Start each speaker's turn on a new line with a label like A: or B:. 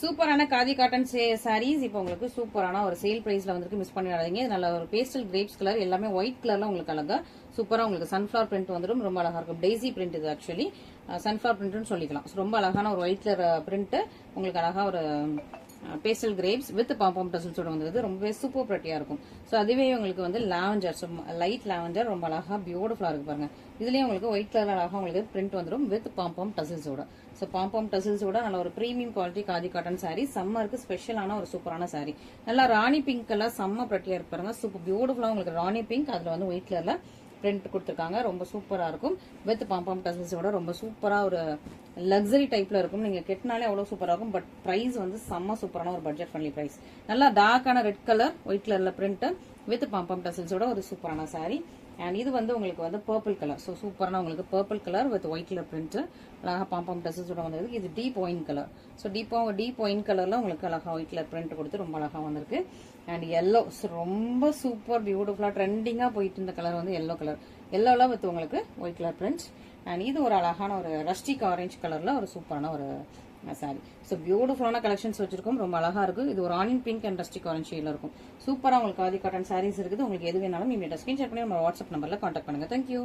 A: சூப்பரான காதி காட்டன் சாரீஸ் இப்போ உங்களுக்கு சூப்பரான ஒரு சேல் பிரைஸ்ல வந்துருக்கு. மிஸ் பண்ணிடாதீங்க. இது நல்ல ஒரு பேஸ்டல் கிரேப்ஸ் கலர், எல்லாமே ஒயிட் கலர்ல உங்களுக்கு அழகா சூப்பரா உங்களுக்கு சன்ஃபிளவர் பிரிண்ட் வந்துடும். ரொம்ப அழகா இருக்கும். டெய்ஸி பிரிண்ட் இது ஆக்சுவலி சன்ஃபிளவர் பிரிண்ட்னு சொல்லிக்கலாம். ரொம்ப அழகான ஒரு ஒயிட் கலர் பிரிண்ட் உங்களுக்கு அழகா ஒரு பேஸ்டல் கிரேப்ஸ் வித் பாம்பம் டசல்ஸோட வந்தது. ரொம்பவே சூப்பர் ப்ரெட்டியா இருக்கும். ஸோ அதுவே உங்களுக்கு வந்து லாவெண்டர், லைட் லாவெண்டர் ரொம்ப அழகா பியூட்டிஃபுல்லா இருக்கு பாருங்க. இதுலயும் உங்களுக்கு ஒயிட் கலர் அழகா உங்களுக்கு பிரிண்ட் வந்துடும் வித் பாம்பம் டசல்ஸோட. ஸோ பாம்பம் டசல்ஸோட நல்ல ஒரு premium quality khadi cotton sorry. சம்மருக்கு ஸ்பெஷலான ஒரு சூப்பரான சாரி. நல்லா ராணி பிங்க் கலர் செம்ம ப்ரெட்டியா இருக்கு பாருங்க. சூப்பர் பியூட்டிஃபுல்லா உங்களுக்கு ராணி பிங்க், அதுல வந்து ஒயிட் கலர்ல பிரிண்ட் கொடுத்துருக்காங்க. ரொம்ப சூப்பரா இருக்கும். வித் பாம்பம் டசல்ஸோட ரொம்ப சூப்பரா ஒரு லக்ஸரி டைப்ல இருக்கும். நீங்க கெட்டினாலே அவ்வளவு சூப்பரா இருக்கும். பட் பிரைஸ் வந்து செம்ம சூப்பரான ஒரு பட்ஜெட் ஃப்ரெண்ட்லி பிரைஸ். நல்லா டார்க்கான ரெட் கலர் ஒயிட் கலர்ல பிரிண்ட் வித் பாம்பம் டசல்ஸோட ஒரு சூப்பரான சாரி. அண்ட் இது வந்து உங்களுக்கு வந்து பர்பிள் கலர். ஸோ சூப்பரான உங்களுக்கு purple colour with white colour print அழகா பாம்பம் டசல்ஸோட வந்திருக்கு. இது deep wine colour. So deep wine கலர்ல உங்களுக்கு அழகா ஒயிட் கலர் பிரிண்ட் கொடுத்து ரொம்ப அழகா வந்திருக்கு. அண்ட் எல்லோ ரொம்ப சூப்பர் பியூட்டிஃபுல்லா ட்ரெண்டிங்கா போயிட்டு இருந்த கலர் வந்து எல்லோ கலர். எல்லோல வித் உங்களுக்கு ஒயிட் கலர் பிரிண்ட். அண்ட் இது ஒரு அழகான ஒரு ரஸ்டிக் ஆரஞ்சு கலர்ல ஒரு சூப்பரான ஒரு சாரி. ஸோ பியூட்டிஃபுல்லான கலெக்ஷன்ஸ் வச்சிருக்கோம். ரொம்ப அழகா இருக்கு. இது ஒரு onion pink and rustic orange ஷேட்ல இருக்கும். சூப்பரா உங்களுக்கு காதி காட்டன் சாரீஸ் இருக்குது. உங்களுக்கு எது வேணாலும் இமீடியட்டா ஸ்கிரீன்ஷாட் பண்ணி நம்ம வாட்ஸ்அப் நம்பர்ல கான்டாக்ட் பண்ணுங்க. தேங்க்யூ.